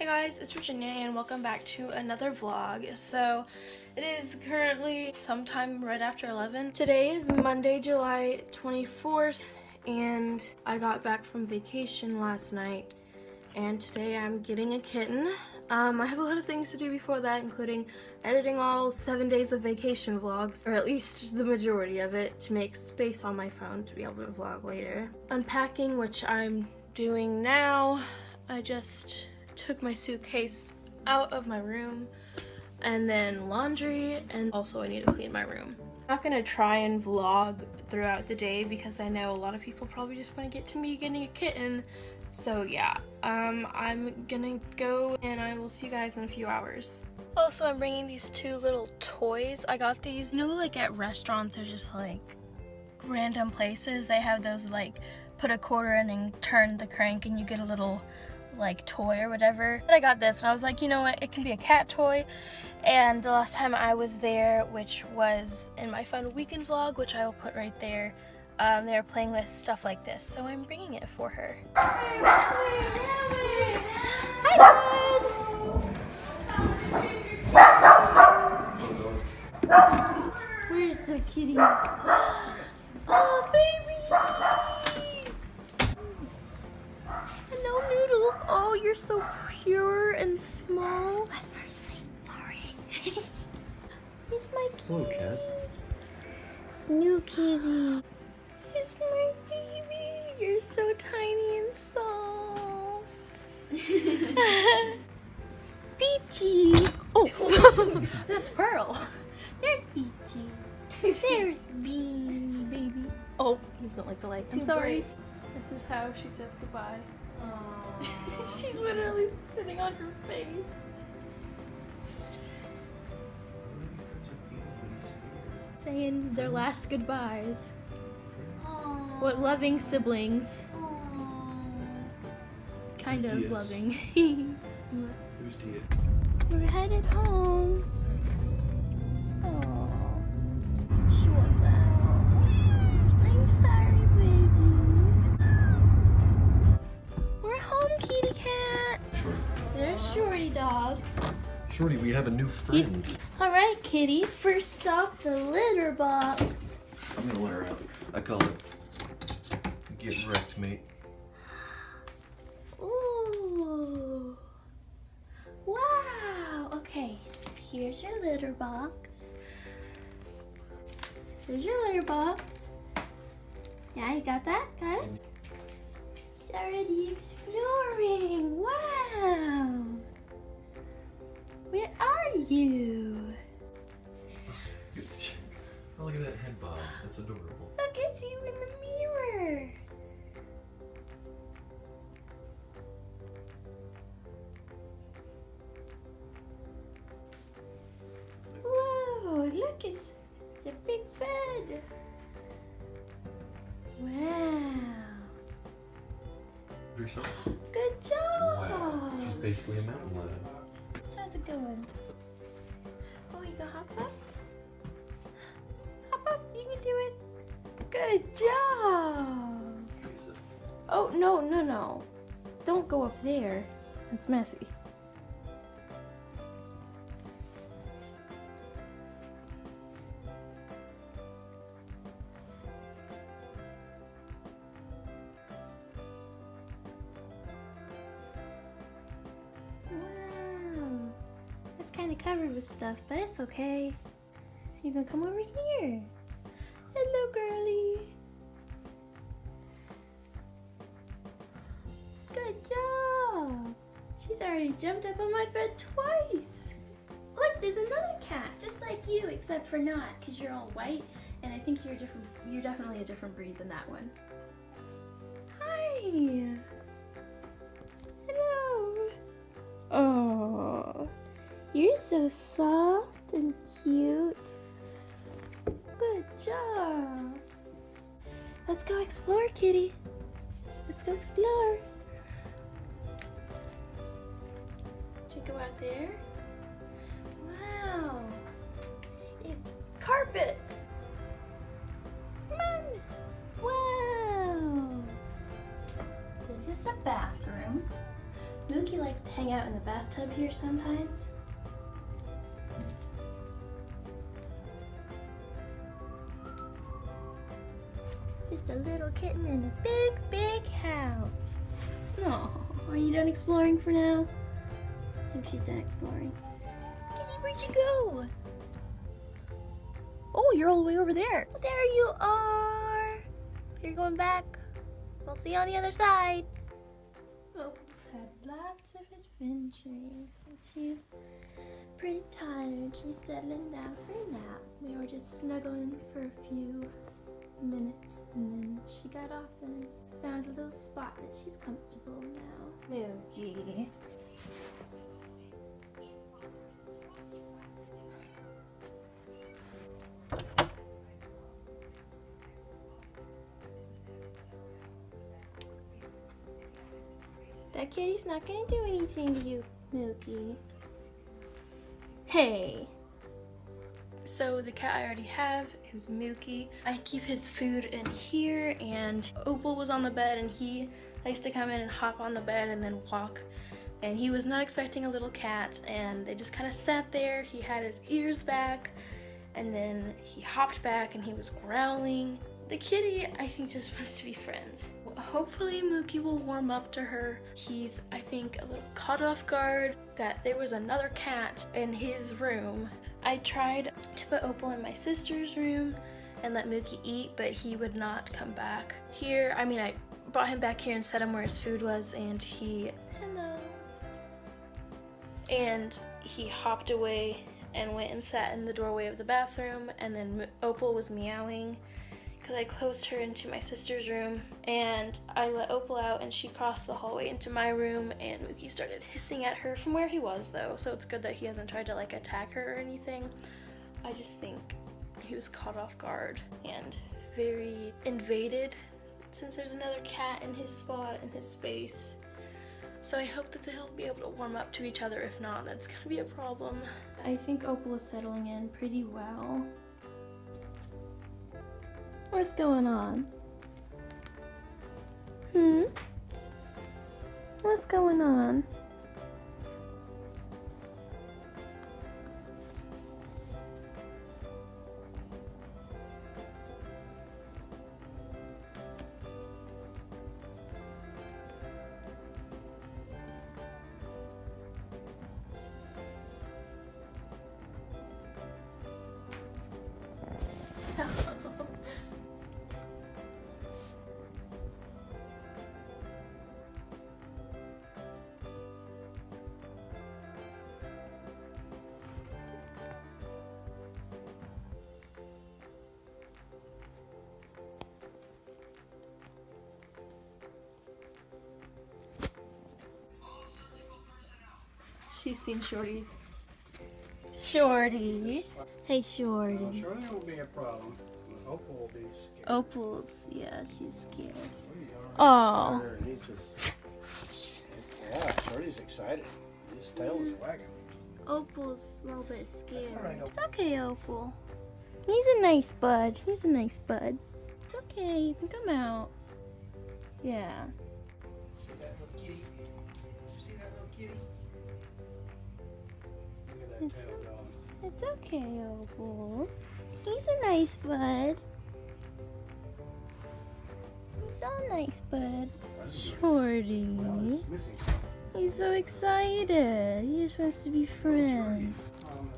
Hey guys, it's Virginia and welcome back to another vlog. So it is currently sometime right after 11. Today is Monday, July 24th, and I got back from vacation last night, and today I'm getting a kitten. I have a lot of things to do before that, including editing all 7 days of vacation vlogs, or at least the majority of it, to make space on my phone to be able to vlog later. Unpacking, which I'm doing now. I just took my suitcase out of my room, and then laundry, and also I need to clean my room. I'm not gonna try and vlog throughout the day because I know a lot of people probably just want to get to me getting a kitten. So yeah, I'm gonna go and I will see you guys in a few hours. Also, I'm bringing these two little toys. I got these, you know, like at restaurants or just like random places, they have those like put a quarter in and turn the crank and you get a little like toy or whatever. But I got this and I was like, you know what, it can be a cat toy. And the last time I was there, which was in my fun weekend vlog, which I will put right there, they were playing with stuff like this, so I'm bringing it for her. Hi, bud. Where's the kitties? Oh, babies! Hello, Noodle. Oh, you're so pure and small. Sorry. It's my kitty. Hello, cat. New kitty. It's my baby. You're so tiny and soft. Peachy. Oh, that's Pearl. There's Peachy. There's Beanie, baby. Oh, he doesn't like the lights. I'm sorry. This is how she says goodbye. She's literally sitting on her face. Saying their last goodbyes. Aww. What loving siblings. Aww. Kind of Diaz. loving. Who's Tia? We're headed home. Aww. She wants out. I'm sorry, baby. We're home, kitty cat. Shorty. There's Shorty dog. Shorty, we have a new friend. Alright, kitty. First stop, the litter box. I'm gonna let her out. I call it getting wrecked, mate. Ooh. Wow. Okay. Here's your litter box. Here's your litter box. Yeah, you got that? Got it? It's already exploring. Wow. Where are you? Oh, look at that head bob. That's adorable. Look, it's you in the mirror. Whoa, look, it's a big bed. Wow. Yourself? Good job. Wow. She's basically a mountain lion. How's it going? Oh, you gonna hop up? Hop up, you can do it. Good job. Oh, no. Don't go up there. It's messy. Wow. It's kind of covered with stuff, but it's okay. You can come over here. Hello, girly. Good job. She's already jumped up on my bed twice. Look, there's another cat, just like you, except for not, because you're all white, and I think you're different. You're definitely a different breed than that one. Hi. Hello. Oh, you're so soft and cute. Good job. Let's go explore, kitty. Let's go explore. Should we go out there? Wow. It's carpet. Come on. Wow. This is the bathroom. Mookie likes to hang out in the bathtub here sometimes. Just a little kitten in a big, big house. Oh, are you done exploring for now? I think she's done exploring. Kitty, where'd you go? Oh, you're all the way over there. There you are. You're going back. We'll see you on the other side. Opal's had lots of adventuring, and she's pretty tired. She's settling down for a nap. We were just snuggling for a few minutes, and then she got off and found a little spot that she's comfortable now. Mookie. That kitty's not gonna do anything to you, Mookie. Hey. So the cat I already have, who's Mookie, I keep his food in here, and Opal was on the bed, and he likes to come in and hop on the bed and then walk. And he was not expecting a little cat, and they just kind of sat there. He had his ears back, and then he hopped back and he was growling. The kitty, I think, just wants to be friends. Hopefully Mookie will warm up to her. He's, I think, a little caught off guard that there was another cat in his room. I tried to put Opal in my sister's room and let Mookie eat, but he would not come back here. I mean, I brought him back here and set him where his food was, and hello. And he hopped away and went and sat in the doorway of the bathroom, and then Opal was meowing because I closed her into my sister's room, and I let Opal out and she crossed the hallway into my room, and Mookie started hissing at her from where he was though, so it's good that he hasn't tried to like attack her or anything. I just think he was caught off guard and very invaded since there's another cat in his spot, in his space. So I hope that they'll be able to warm up to each other. If not, that's gonna be a problem. I think Opal is settling in pretty well. What's going on? What's going on? She's seen Shorty. Shorty. Hey, Shorty. Well, Shorty will be a problem. Opal will be scared. Opal's, yeah, she's scared. Oh. He's just, yeah, Shorty's excited. His tail is wagging. Opal's a little bit scared. All right, It's okay, Opal. He's a nice bud. He's a nice bud. It's okay. You can come out. Yeah. See that little kitty? You see that little kitty? Look at that tail going. It's okay, Opal. He's a nice bud. He's all nice bud. Shorty. Well, it's missing something. He's so excited. He just wants to be friends.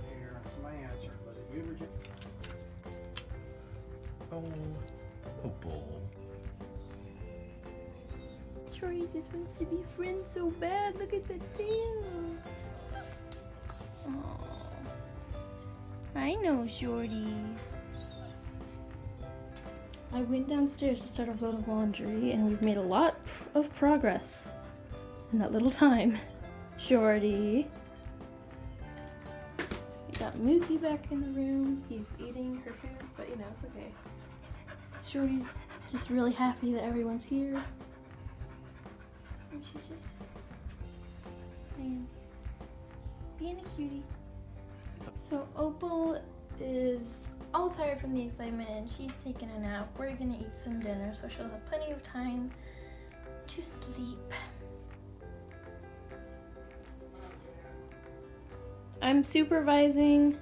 Here, somebody answered. Was it you, Virginia? Oh, Opal. Shorty just wants to be friends so bad. Look at the tail. Aww. I know, Shorty. I went downstairs to start a load of laundry, and we've made a lot of progress in that little time. Shorty. We got Mookie back in the room. He's eating her food, but you know, it's okay. Shorty's just really happy that everyone's here. And she's just being a cutie. So Opal is all tired from the excitement and she's taking a nap. We're gonna eat some dinner so she'll have plenty of time to sleep. I'm supervising.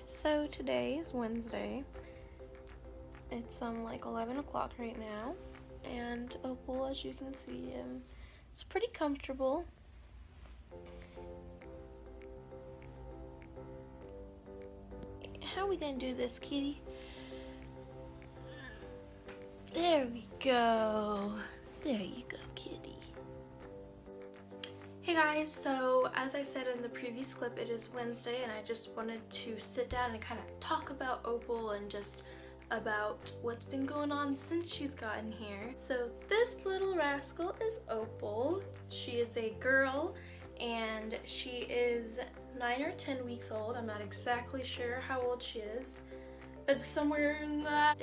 So today is Wednesday. It's like 11 o'clock right now, and Opal, as you can see, is pretty comfortable. How are we gonna do this, kitty? There we go. There you go, kitty. Hey guys, so as I said in the previous clip, it is Wednesday and I just wanted to sit down and kind of talk about Opal and just about what's been going on since she's gotten here. So this little rascal is Opal. She is a girl and she is 9 or 10 weeks old. I'm not exactly sure how old she is, but somewhere in that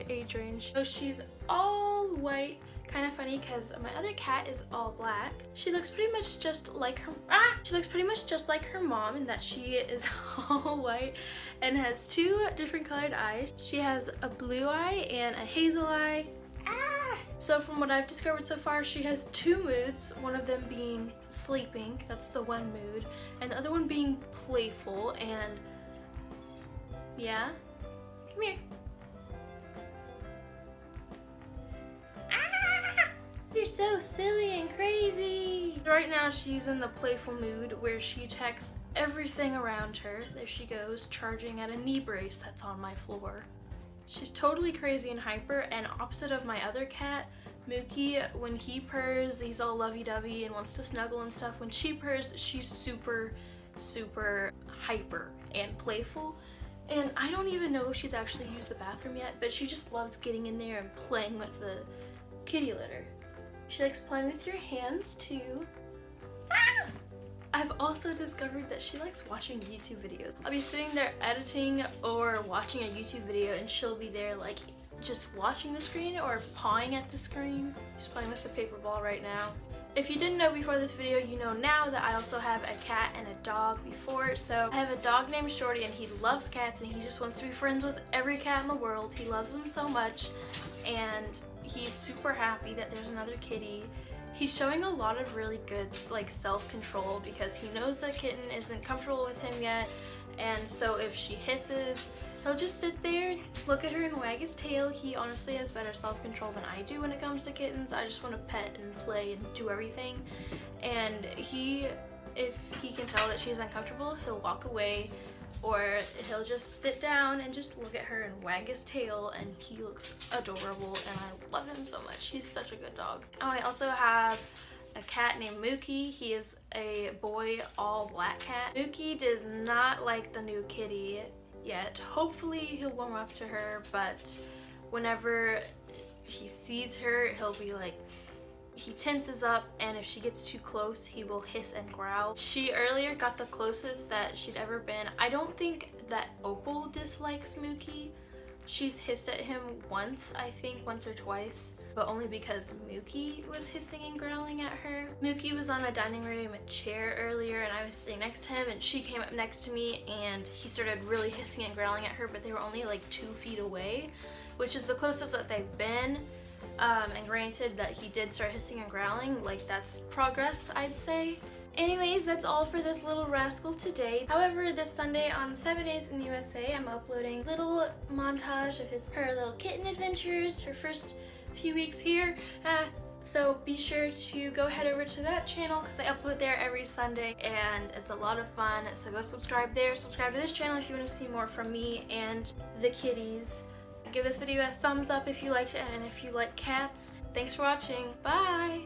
age range. So she's all white. Kind of funny because my other cat is all black. She looks pretty much just like her mom in that she is all white and has 2 different colored eyes. She has a blue eye and a hazel eye. So from what I've discovered so far, she has 2 moods, one of them being sleeping, that's the one mood, and the other one being playful. And yeah, come here. You're so silly and crazy. Right now she's in the playful mood where she attacks everything around her. There she goes, charging at a knee brace that's on my floor. She's totally crazy and hyper, and opposite of my other cat, Mookie, when he purrs, he's all lovey-dovey and wants to snuggle and stuff. When she purrs, she's super, super hyper and playful. And I don't even know if she's actually used the bathroom yet, but she just loves getting in there and playing with the kitty litter. She likes playing with your hands too. I've also discovered that she likes watching YouTube videos. I'll be sitting there editing or watching a YouTube video and she'll be there like just watching the screen or pawing at the screen. She's playing with the paper ball right now. If you didn't know before this video, you know now that I also have a cat and a dog before. So I have a dog named Shorty and he loves cats and he just wants to be friends with every cat in the world. He loves them so much and he's super happy that there's another kitty. He's showing a lot of really good like self-control because he knows that Kitten isn't comfortable with him yet, and so if she hisses, he'll just sit there, look at her and wag his tail. He honestly has better self-control than I do when it comes to kittens. I just want to pet and play and do everything, and if he can tell that she's uncomfortable, he'll walk away, or he'll just sit down and just look at her and wag his tail, and he looks adorable and I love him so much. He's such a good dog. Oh, I also have a cat named Mookie. He is a boy all black cat. Mookie does not like the new kitty yet. Hopefully he'll warm up to her, but whenever he sees her, he'll be like, he tenses up, and if she gets too close, he will hiss and growl. She earlier got the closest that she'd ever been. I don't think that Opal dislikes Mookie. She's hissed at him once, I think once or twice, but only because Mookie was hissing and growling at her. Mookie was on a dining room chair earlier and I was sitting next to him, and she came up next to me and he started really hissing and growling at her, but they were only like 2 feet away, which is the closest that they've been. And granted that he did start hissing and growling, like that's progress, I'd say. Anyways, that's all for this little rascal today. However, this Sunday on 7 Days in the USA, I'm uploading a little montage of her little kitten adventures, her first few weeks here. So be sure to go head over to that channel because I upload there every Sunday and it's a lot of fun. So go subscribe there. Subscribe to this channel if you want to see more from me and the kitties. Give this video a thumbs up if you liked it and if you like cats. Thanks for watching. Bye!